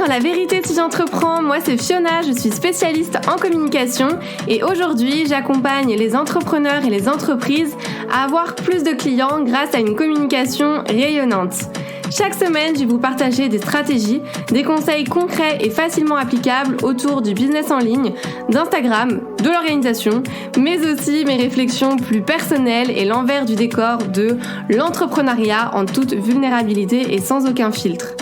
La vérité si j'entreprends, moi c'est Fiona, je suis spécialiste en communication et aujourd'hui j'accompagne les entrepreneurs et les entreprises à avoir plus de clients grâce à une communication rayonnante. Chaque semaine, je vais vous partager des stratégies, des conseils concrets et facilement applicables autour du business en ligne, d'Instagram, de l'organisation, mais aussi mes réflexions plus personnelles et l'envers du décor de l'entrepreneuriat en toute vulnérabilité et sans aucun filtre.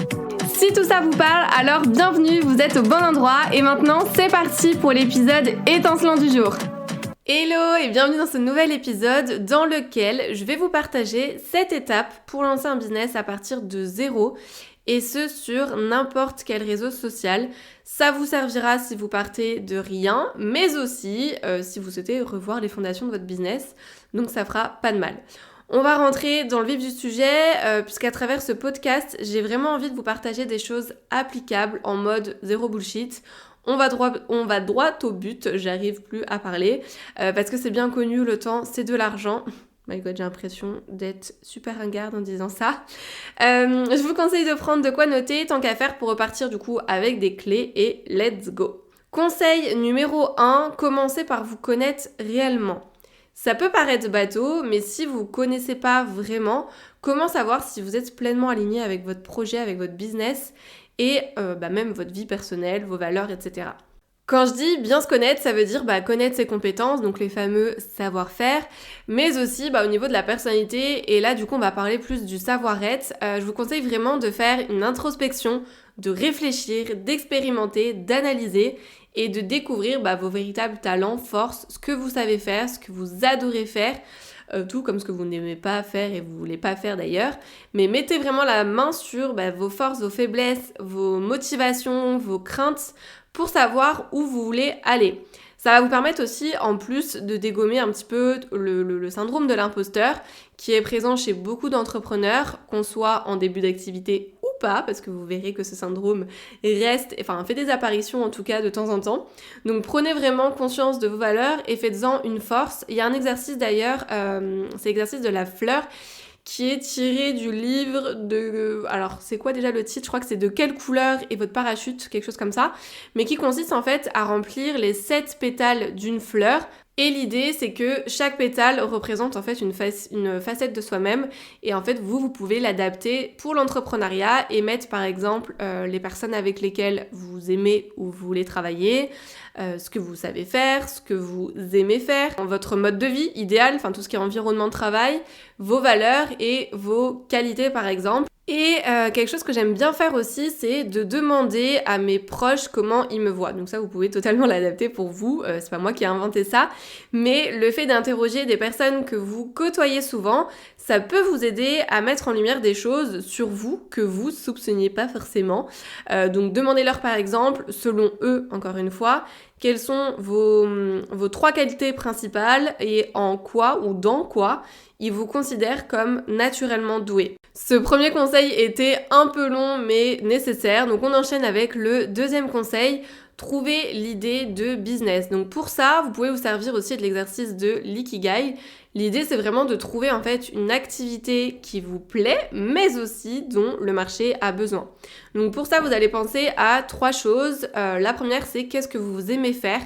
Si tout ça vous parle, alors bienvenue, vous êtes au bon endroit et maintenant c'est parti pour l'épisode étincelant du jour. Hello et bienvenue dans ce nouvel épisode dans lequel je vais vous partager 7 étapes pour lancer un business à partir de zéro et ce sur n'importe quel réseau social. Ça vous servira si vous partez de rien, mais aussi si vous souhaitez revoir les fondations de votre business, donc ça fera pas de mal. On va rentrer dans le vif du sujet puisqu'à travers ce podcast, j'ai vraiment envie de vous partager des choses applicables en mode zéro bullshit. On va droit au but, j'arrive plus à parler, parce que c'est bien connu, le temps c'est de l'argent. My God, j'ai l'impression d'être super ringarde en disant ça. Je vous conseille de prendre de quoi noter, tant qu'à faire pour repartir du coup avec des clés et let's go. Conseil numéro 1, commencez par vous connaître réellement. Ça peut paraître bateau, mais si vous ne connaissez pas vraiment, comment savoir si vous êtes pleinement aligné avec votre projet, avec votre business et même votre vie personnelle, vos valeurs, etc. Quand je dis bien se connaître, ça veut dire connaître ses compétences, donc les fameux savoir-faire, mais aussi au niveau de la personnalité, et là du coup on va parler plus du savoir-être. Je vous conseille vraiment de faire une introspection, de réfléchir, d'expérimenter, d'analyser et de découvrir vos véritables talents, forces, ce que vous savez faire, ce que vous adorez faire, tout comme ce que vous n'aimez pas faire et vous voulez pas faire d'ailleurs, mais mettez vraiment la main sur vos forces, vos faiblesses, vos motivations, vos craintes pour savoir où vous voulez aller. Ça va vous permettre aussi en plus de dégommer un petit peu le syndrome de l'imposteur qui est présent chez beaucoup d'entrepreneurs, qu'on soit en début d'activité ou pas, parce que vous verrez que ce syndrome fait des apparitions en tout cas de temps en temps. Donc prenez vraiment conscience de vos valeurs et faites-en une force. Il y a un exercice d'ailleurs, c'est l'exercice de la fleur, qui est tiré du livre de... Alors, c'est quoi déjà le titre ? Je crois que c'est de quelle couleur est votre parachute, quelque chose comme ça. Mais qui consiste en fait à remplir les 7 pétales d'une fleur. Et l'idée, c'est que chaque pétale représente en fait une facette de soi-même. Et en fait, vous pouvez l'adapter pour l'entrepreneuriat et mettre par exemple les personnes avec lesquelles vous aimez ou vous voulez travailler, ce que vous savez faire, ce que vous aimez faire, votre mode de vie idéal, tout ce qui est environnement de travail, vos valeurs et vos qualités par exemple. Et quelque chose que j'aime bien faire aussi, c'est de demander à mes proches comment ils me voient. Donc ça, vous pouvez totalement l'adapter pour vous, c'est pas moi qui ai inventé ça, mais le fait d'interroger des personnes que vous côtoyez souvent, ça peut vous aider à mettre en lumière des choses sur vous que vous soupçonniez pas forcément. Donc demandez-leur par exemple, selon eux, encore une fois, quelles sont vos 3 qualités principales et en quoi ou dans quoi ils vous considèrent comme naturellement doués. Ce premier conseil était un peu long mais nécessaire, donc on enchaîne avec le deuxième conseil, trouver l'idée de business. Donc pour ça, vous pouvez vous servir aussi de l'exercice de l'ikigai. L'idée, c'est vraiment de trouver en fait une activité qui vous plaît, mais aussi dont le marché a besoin. Donc pour ça, vous allez penser à 3 choses. La première, c'est qu'est-ce que vous aimez faire ?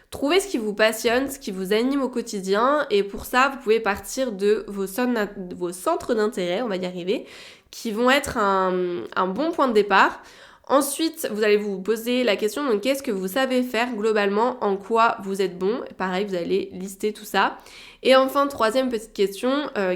Trouvez ce qui vous passionne, ce qui vous anime au quotidien, et pour ça, vous pouvez partir de vos centres d'intérêt, on va y arriver, qui vont être un bon point de départ. Ensuite, vous allez vous poser la question, donc qu'est-ce que vous savez faire globalement, en quoi vous êtes bon ? Pareil, vous allez lister tout ça. Et enfin, troisième petite question,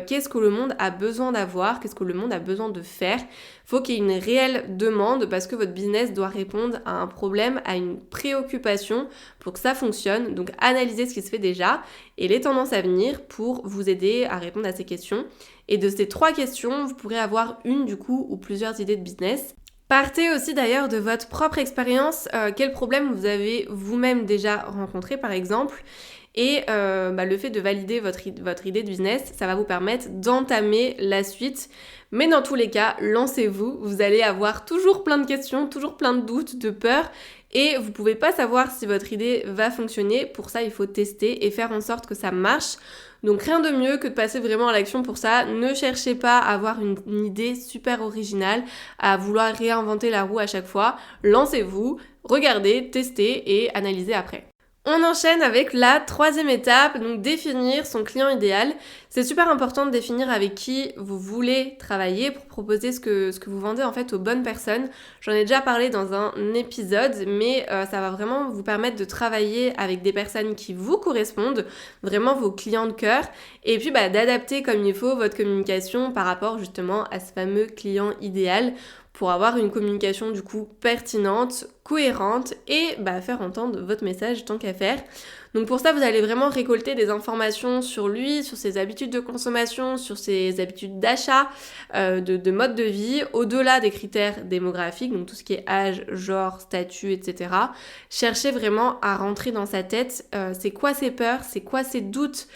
qu'est-ce que le monde a besoin d'avoir ? Qu'est-ce que le monde a besoin de faire ? Faut qu'il y ait une réelle demande parce que votre business doit répondre à un problème, à une préoccupation pour que ça fonctionne. Donc, analysez ce qui se fait déjà et les tendances à venir pour vous aider à répondre à ces questions. Et de ces 3 questions, vous pourrez avoir une du coup ou plusieurs idées de business. Partez aussi d'ailleurs de votre propre expérience, quel problème vous avez vous-même déjà rencontré par exemple, et le fait de valider votre idée de business, ça va vous permettre d'entamer la suite. Mais dans tous les cas, lancez-vous, vous allez avoir toujours plein de questions, toujours plein de doutes, de peurs, et vous pouvez pas savoir si votre idée va fonctionner. Pour ça, il faut tester et faire en sorte que ça marche. Donc rien de mieux que de passer vraiment à l'action pour ça. Ne cherchez pas à avoir une idée super originale, à vouloir réinventer la roue à chaque fois. Lancez-vous, regardez, testez et analysez après. On enchaîne avec la troisième étape, donc définir son client idéal. C'est super important de définir avec qui vous voulez travailler pour proposer ce que vous vendez en fait aux bonnes personnes. J'en ai déjà parlé dans un épisode, mais ça va vraiment vous permettre de travailler avec des personnes qui vous correspondent, vraiment vos clients de cœur, et puis d'adapter comme il faut votre communication par rapport justement à ce fameux client idéal, pour avoir une communication du coup pertinente, cohérente et faire entendre votre message tant qu'à faire. Donc pour ça, vous allez vraiment récolter des informations sur lui, sur ses habitudes de consommation, sur ses habitudes d'achat, de mode de vie, au-delà des critères démographiques, donc tout ce qui est âge, genre, statut, etc. Cherchez vraiment à rentrer dans sa tête, c'est quoi ses peurs, c'est quoi ses doutes,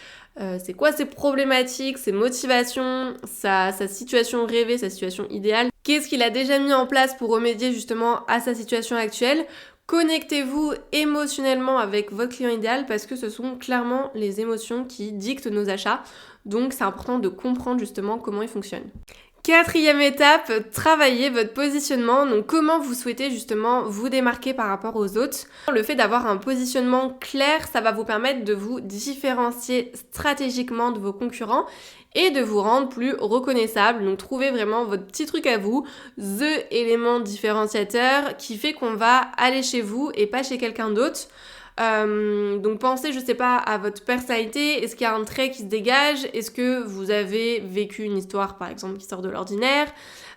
c'est quoi ses problématiques, ses motivations, sa situation rêvée, sa situation idéale. Qu'est-ce qu'il a déjà mis en place pour remédier justement à sa situation actuelle? Connectez-vous émotionnellement avec votre client idéal parce que ce sont clairement les émotions qui dictent nos achats. Donc c'est important de comprendre justement comment ils fonctionnent. Quatrième étape, travaillez votre positionnement. Donc comment vous souhaitez justement vous démarquer par rapport aux autres. Le fait d'avoir un positionnement clair, ça va vous permettre de vous différencier stratégiquement de vos concurrents et de vous rendre plus reconnaissable. Donc trouvez vraiment votre petit truc à vous, the élément différenciateur qui fait qu'on va aller chez vous et pas chez quelqu'un d'autre. Donc pensez, je sais pas, à votre personnalité. Est-ce qu'il y a un trait qui se dégage? Est-ce que vous avez vécu une histoire par exemple qui sort de l'ordinaire?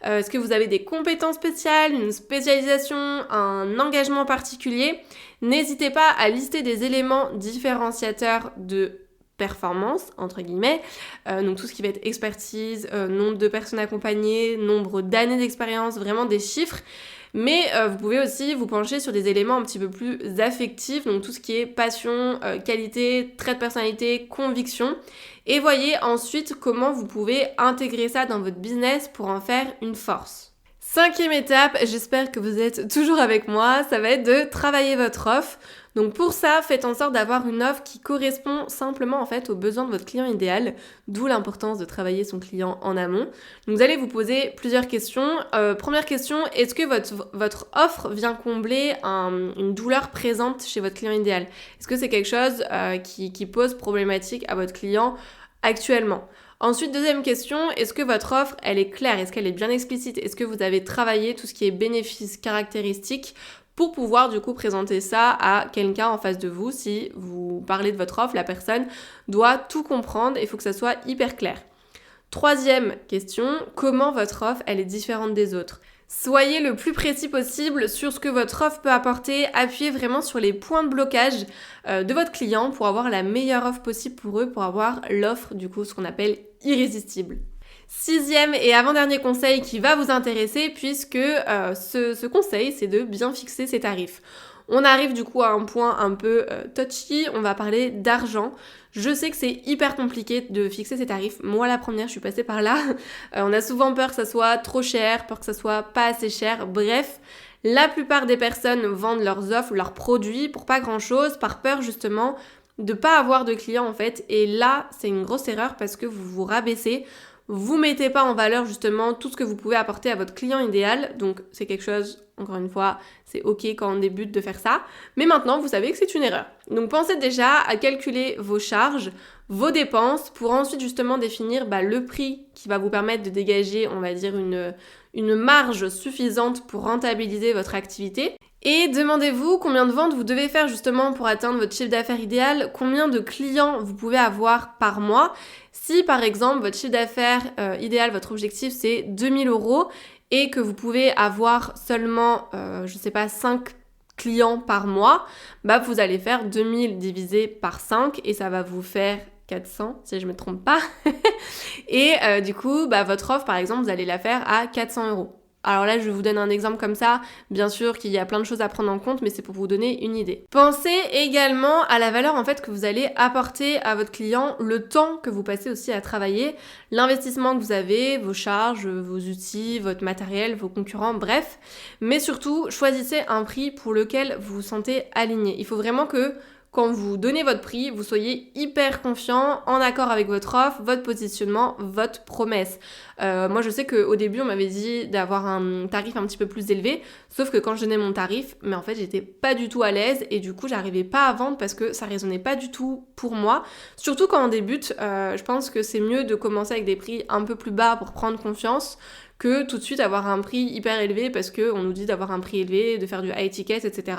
Est-ce que vous avez des compétences spéciales, une spécialisation, un engagement particulier? N'hésitez pas à lister des éléments différenciateurs de performance, entre guillemets, donc tout ce qui va être expertise, nombre de personnes accompagnées, nombre d'années d'expérience, vraiment des chiffres. Mais vous pouvez aussi vous pencher sur des éléments un petit peu plus affectifs, donc tout ce qui est passion, qualité, trait de personnalité, conviction. Et voyez ensuite comment vous pouvez intégrer ça dans votre business pour en faire une force. Cinquième étape, j'espère que vous êtes toujours avec moi, ça va être de travailler votre offre. Donc pour ça, faites en sorte d'avoir une offre qui correspond simplement en fait aux besoins de votre client idéal, d'où l'importance de travailler son client en amont. Donc vous allez vous poser plusieurs questions. Première question, est-ce que votre offre vient combler une douleur présente chez votre client idéal? Est-ce que c'est quelque chose qui pose problématique à votre client actuellement? Ensuite, deuxième question, est-ce que votre offre, elle est claire? Est-ce qu'elle est bien explicite? Est-ce que vous avez travaillé tout ce qui est bénéfices, caractéristiques pour pouvoir du coup présenter ça à quelqu'un en face de vous? Si vous parlez de votre offre, la personne doit tout comprendre et il faut que ça soit hyper clair. Troisième question, comment votre offre, elle est différente des autres? Soyez le plus précis possible sur ce que votre offre peut apporter, appuyez vraiment sur les points de blocage de votre client pour avoir la meilleure offre possible pour eux, pour avoir l'offre du coup ce qu'on appelle irrésistible. Sixième et avant-dernier conseil qui va vous intéresser puisque ce conseil c'est de bien fixer ses tarifs. On arrive du coup à un point un peu touchy, on va parler d'argent. Je sais que c'est hyper compliqué de fixer ses tarifs. Moi la première, je suis passée par là. On a souvent peur que ça soit trop cher, peur que ça soit pas assez cher. Bref, la plupart des personnes vendent leurs offres, leurs produits pour pas grand chose, par peur justement de pas avoir de clients en fait. Et là, c'est une grosse erreur parce que vous vous rabaissez. Vous mettez pas en valeur justement tout ce que vous pouvez apporter à votre client idéal. Donc c'est quelque chose, encore une fois, c'est ok quand on débute de faire ça. Mais maintenant, vous savez que c'est une erreur. Donc pensez déjà à calculer vos charges, vos dépenses pour ensuite justement définir le prix qui va vous permettre de dégager, on va dire, une marge suffisante pour rentabiliser votre activité. Et demandez-vous combien de ventes vous devez faire justement pour atteindre votre chiffre d'affaires idéal, combien de clients vous pouvez avoir par mois. Si par exemple votre chiffre d'affaires idéal, votre objectif c'est 2000 € et que vous pouvez avoir seulement, 5 clients par mois, vous allez faire 2000 divisé par 5 et ça va vous faire 400 si je me trompe pas. Et du coup, votre offre par exemple, vous allez la faire à 400 €. Alors là, je vous donne un exemple comme ça. Bien sûr qu'il y a plein de choses à prendre en compte, mais c'est pour vous donner une idée. Pensez également à la valeur en fait que vous allez apporter à votre client, le temps que vous passez aussi à travailler, l'investissement que vous avez, vos charges, vos outils, votre matériel, vos concurrents, bref. Mais surtout, choisissez un prix pour lequel vous vous sentez aligné. Il faut vraiment que quand vous donnez votre prix, vous soyez hyper confiant, en accord avec votre offre, votre positionnement, votre promesse. Moi, je sais qu'au début, on m'avait dit d'avoir un tarif un petit peu plus élevé, sauf que quand je donnais mon tarif, mais en fait, j'étais pas du tout à l'aise et du coup, j'arrivais pas à vendre parce que ça résonnait pas du tout pour moi. Surtout quand on débute, je pense que c'est mieux de commencer avec des prix un peu plus bas pour prendre confiance que tout de suite avoir un prix hyper élevé parce qu'on nous dit d'avoir un prix élevé, de faire du high ticket, etc.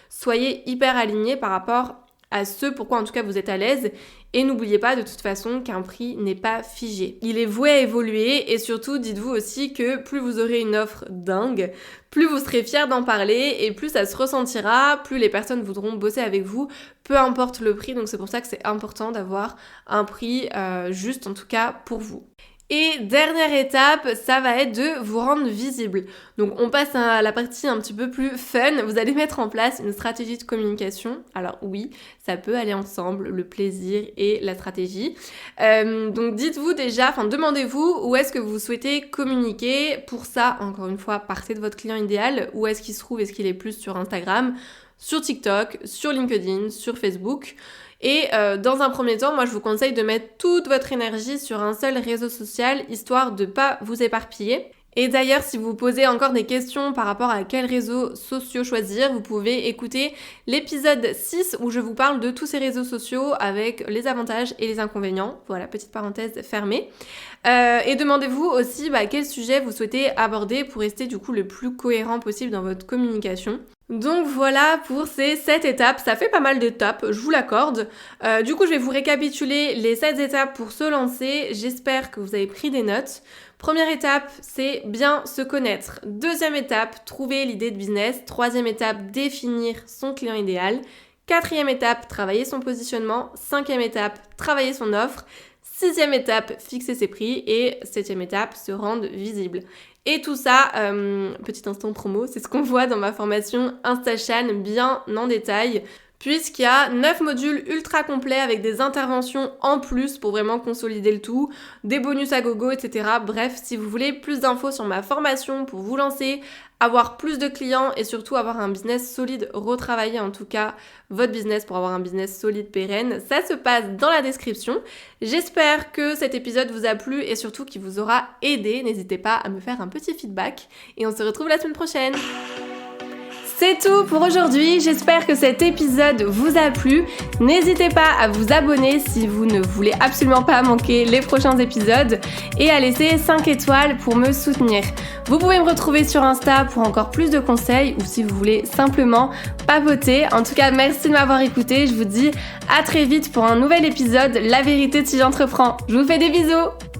Soyez hyper alignés par rapport à ce pourquoi en tout cas vous êtes à l'aise et n'oubliez pas de toute façon qu'un prix n'est pas figé. Il est voué à évoluer et surtout dites-vous aussi que plus vous aurez une offre dingue, plus vous serez fiers d'en parler et plus ça se ressentira, plus les personnes voudront bosser avec vous, peu importe le prix. Donc c'est pour ça que c'est important d'avoir un prix juste en tout cas pour vous. Et dernière étape, ça va être de vous rendre visible. Donc on passe à la partie un petit peu plus fun. Vous allez mettre en place une stratégie de communication. Alors oui, ça peut aller ensemble, le plaisir et la stratégie. Donc dites-vous déjà, demandez-vous où est-ce que vous souhaitez communiquer. Pour ça, encore une fois, partez de votre client idéal. Où est-ce qu'il se trouve? Est-ce qu'il est plus sur Instagram, sur TikTok, sur LinkedIn, sur Facebook? Et dans un premier temps, moi je vous conseille de mettre toute votre énergie sur un seul réseau social, histoire de pas vous éparpiller. Et d'ailleurs, si vous vous posez encore des questions par rapport à quels réseaux sociaux choisir, vous pouvez écouter l'épisode 6 où je vous parle de tous ces réseaux sociaux avec les avantages et les inconvénients. Voilà, petite parenthèse fermée. Et demandez-vous aussi quel sujet vous souhaitez aborder pour rester du coup le plus cohérent possible dans votre communication. Donc voilà pour ces 7 étapes, ça fait pas mal d'étapes, je vous l'accorde. Du coup je vais vous récapituler les 7 étapes pour se lancer, j'espère que vous avez pris des notes. Première étape, c'est bien se connaître. Deuxième étape, trouver l'idée de business. Troisième étape, définir son client idéal. Quatrième étape, travailler son positionnement. Cinquième étape, travailler son offre. Sixième étape, fixer ses prix. Et septième étape, se rendre visible. Et tout ça, petit instant promo, c'est ce qu'on voit dans ma formation InstaChan bien en détail, puisqu'il y a 9 modules ultra complets avec des interventions en plus pour vraiment consolider le tout, des bonus à gogo, etc. Bref, si vous voulez plus d'infos sur ma formation pour vous lancer, avoir plus de clients et surtout avoir un business solide, retravailler en tout cas votre business pour avoir un business solide, pérenne, ça se passe dans la description. J'espère que cet épisode vous a plu et surtout qu'il vous aura aidé. N'hésitez pas à me faire un petit feedback et on se retrouve la semaine prochaine. C'est tout pour aujourd'hui, j'espère que cet épisode vous a plu. N'hésitez pas à vous abonner si vous ne voulez absolument pas manquer les prochains épisodes et à laisser 5 étoiles pour me soutenir. Vous pouvez me retrouver sur Insta pour encore plus de conseils ou si vous voulez simplement papoter. En tout cas, merci de m'avoir écouté. Je vous dis à très vite pour un nouvel épisode La vérité si j'entreprends. Je vous fais des bisous.